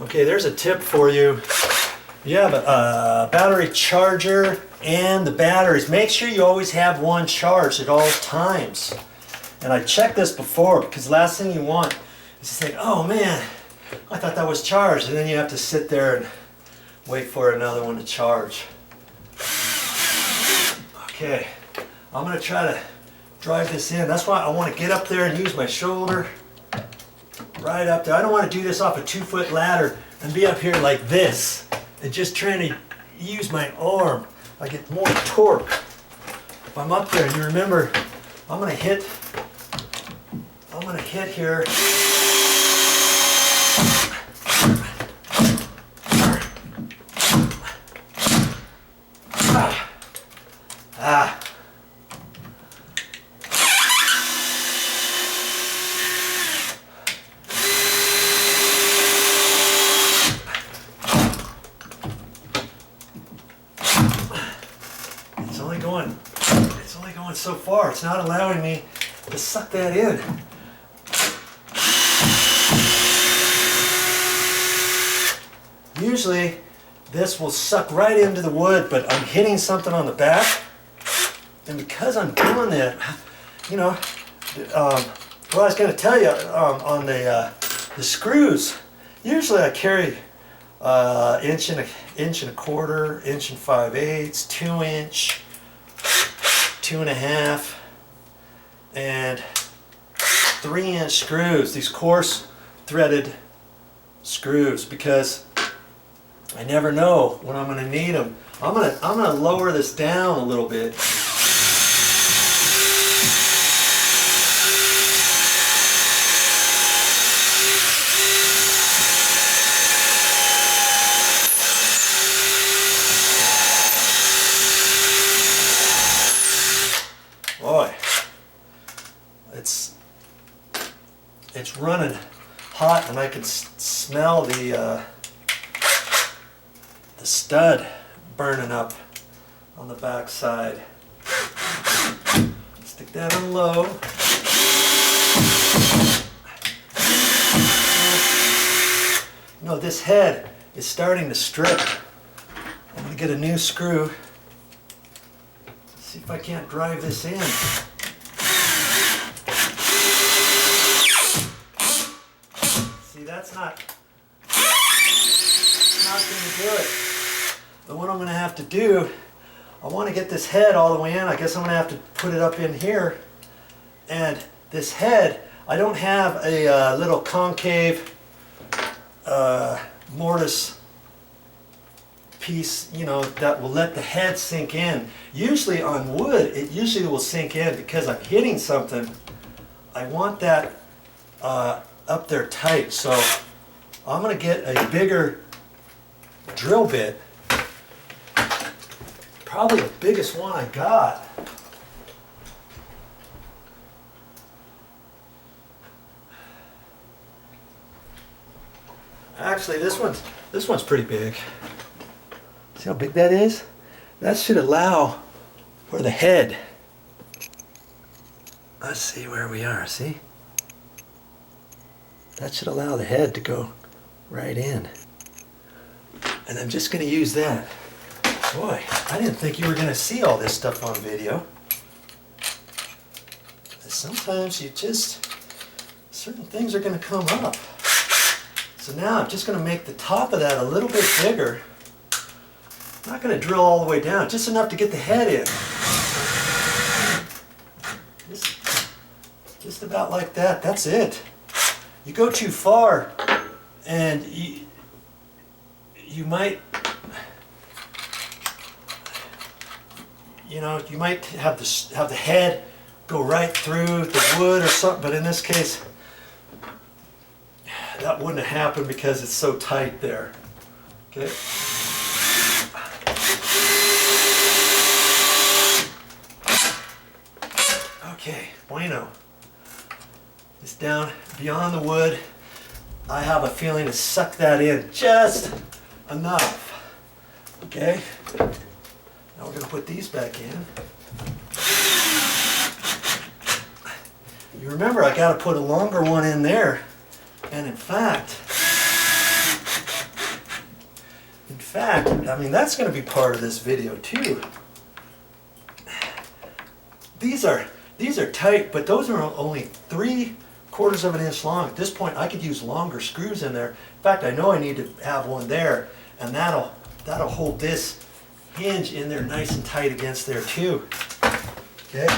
Okay, there's a tip for you. You have a battery charger and the batteries. Make sure you always have one charged at all times. And I checked this before because the last thing you want is to think, oh man, I thought that was charged. And then you have to sit there and wait for another one to charge. Okay, I'm going to try to drive this in. That's why I want to get up there and use my shoulder. Right up there. I don't want to do this off a 2-foot ladder and be up here like this and just trying to use my arm. I get more torque if I'm up there. And you remember, I'm going to hit here. Ah. It's only going so far. It's not allowing me to suck that in. Usually this will suck right into the wood, but I'm hitting something on the back, and because I'm doing that, you know, well, I was going to tell you on the screws. Usually I carry inch and a quarter, inch and 5/8, 2-inch, 2.5, and 3-inch screws. These coarse threaded screws, because I never know when I'm going to need them. I'm gonna lower this down a little bit. Boy, it's running hot, and I can smell the stud burning up on the back side. Stick that on low. No, this head is starting to strip. I'm going to get a new screw. See if I can't drive this in. See, that's not going to do it. But what I'm going to have to do, I want to get this head all the way in. I guess I'm going to have to put it up in here. And this head, I don't have a little concave mortise piece, you know, that will let the head sink in. Usually on wood, it usually will sink in because I'm hitting something. I want that up there tight. So I'm going to get a bigger drill bit. Probably the biggest one I got. Actually, this one's pretty big. See how big that is? That should allow for the head. Let's see where we are, see? That should allow the head to go right in. And I'm just going to use that. Boy, I didn't think you were going to see all this stuff on video. Sometimes certain things are going to come up. So now I'm just going to make the top of that a little bit bigger. I'm not going to drill all the way down, just enough to get the head in. Just about like that, that's it. You go too far and you might, you know, you might have the head go right through the wood or something, but in this case, that wouldn't have happened because it's so tight there. Okay. Okay, bueno. It's down beyond the wood. I have a feeling to suck that in just enough. Okay. Now we're going to put these back in. You remember I got to put a longer one in there. And in fact, In fact, I mean, that's going to be part of this video too. These are tight, but those are only 3/4 of an inch long. At this point, I could use longer screws in there. In fact, I know I need to have one there, and that'll hold this hinge in there nice and tight against there too. Okay,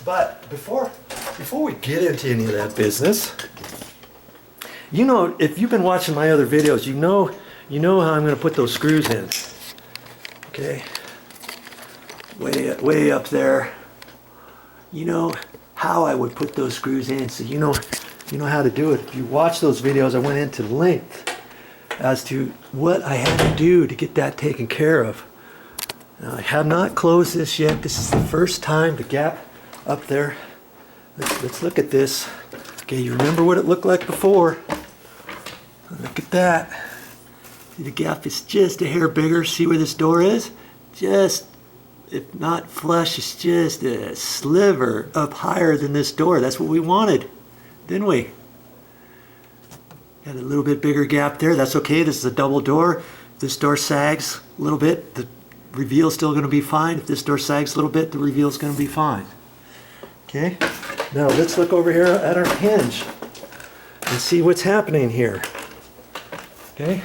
but before we get into any of that business, you know, if you've been watching my other videos, you know how I'm going to put those screws in. Okay, way up there. You know how I would put those screws in, so you know how to do it. If you watch those videos, I went into length as to what I had to do to get that taken care of. Now, I have not closed this yet. This is the first time the gap up there. Let's look at this. Okay, you remember what it looked like before. Look at that. See, the gap is just a hair bigger. See where this door is? Just, if not flush, it's just a sliver up higher than this door. That's what we wanted, didn't we? Got a little bit bigger gap there. That's okay. This is a double door. This door sags a little bit. The reveal's still going to be fine. If this door sags a little bit, the reveal's going to be fine. Okay. Now let's look over here at our hinge and see what's happening here. Okay.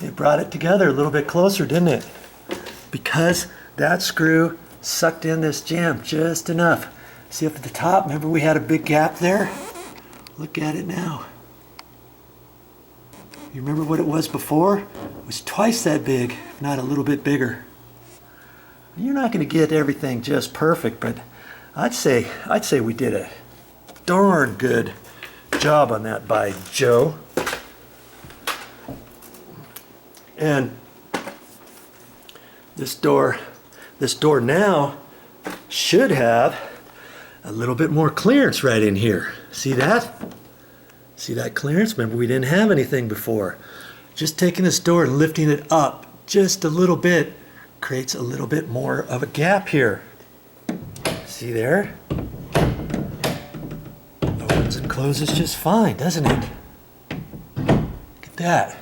It brought it together a little bit closer, didn't it? Because that screw sucked in this jam just enough. See up at the top, remember we had a big gap there? Look at it now. You remember what it was before? It was twice that big, if not a little bit bigger. You're not going to get everything just perfect, but I'd say we did a darn good job on that by Joe. And this door now should have a little bit more clearance right in here. See that? See that clearance? Remember, we didn't have anything before. Just taking this door and lifting it up just a little bit creates a little bit more of a gap here. See there? Opens and closes just fine, doesn't it? Look at that.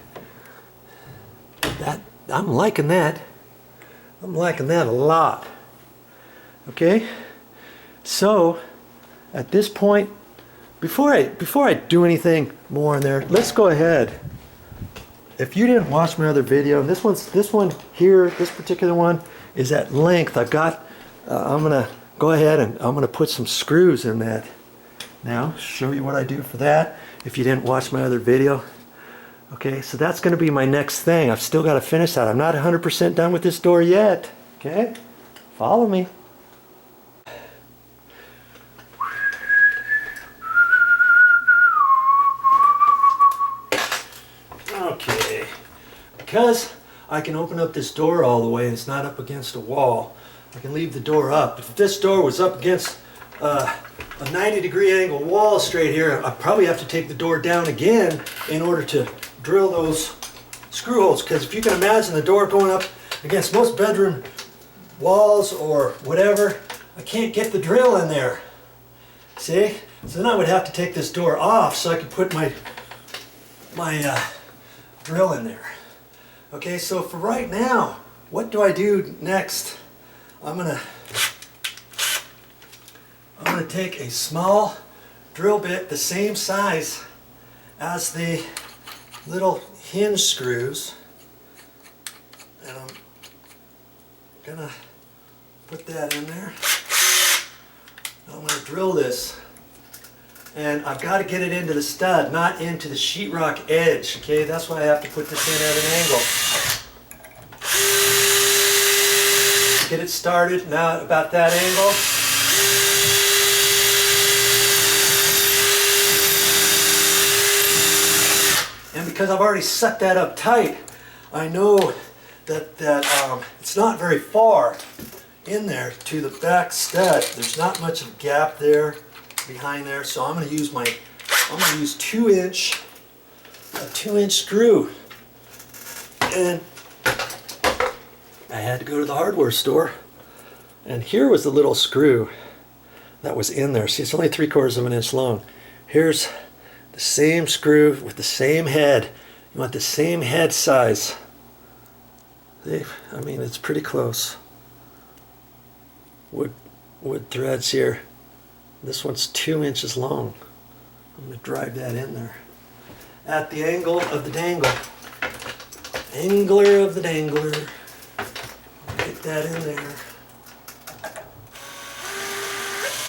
I'm liking that. I'm liking that a lot. Okay? So, at this point, before I do anything more in there, let's go ahead. If you didn't watch my other video, this one here, this particular one is at length. I'm gonna go ahead and I'm gonna put some screws in that. Now, show you what I do for that. If you didn't watch my other video. Okay, so that's gonna be my next thing. I've still got to finish that. I'm not 100% done with this door yet. Okay, follow me. Okay, because I can open up this door all the way and it's not up against a wall, I can leave the door up. If this door was up against a 90-degree angle wall straight here, I'd probably have to take the door down again in order to drill those screw holes. Because if you can imagine the door going up against most bedroom walls or whatever, I can't get the drill in there. See? So then I would have to take this door off so I could put my drill in there. Okay, so for right now, what do I do next? I'm gonna take a small drill bit the same size as the little hinge screws, and I'm gonna put that in there. I'm gonna drill this, and I've got to get it into the stud, not into the sheetrock edge. Okay, that's why I have to put this in at an angle. Get it started now about that angle. And because I've already set that up tight, I know that it's not very far in there to the back stud. There's not much of a gap there behind there, so I'm going to use a 2-inch screw. And I had to go to the hardware store, and here was the little screw that was in there. See, it's only 3/4 of an inch long. Here's the same screw with the same head. You want the same head size. I mean, it's pretty close. Wood threads here. This one's 2 inches long. I'm going to drive that in there. At the angle of the dangle. Angler of the dangler. Get that in there.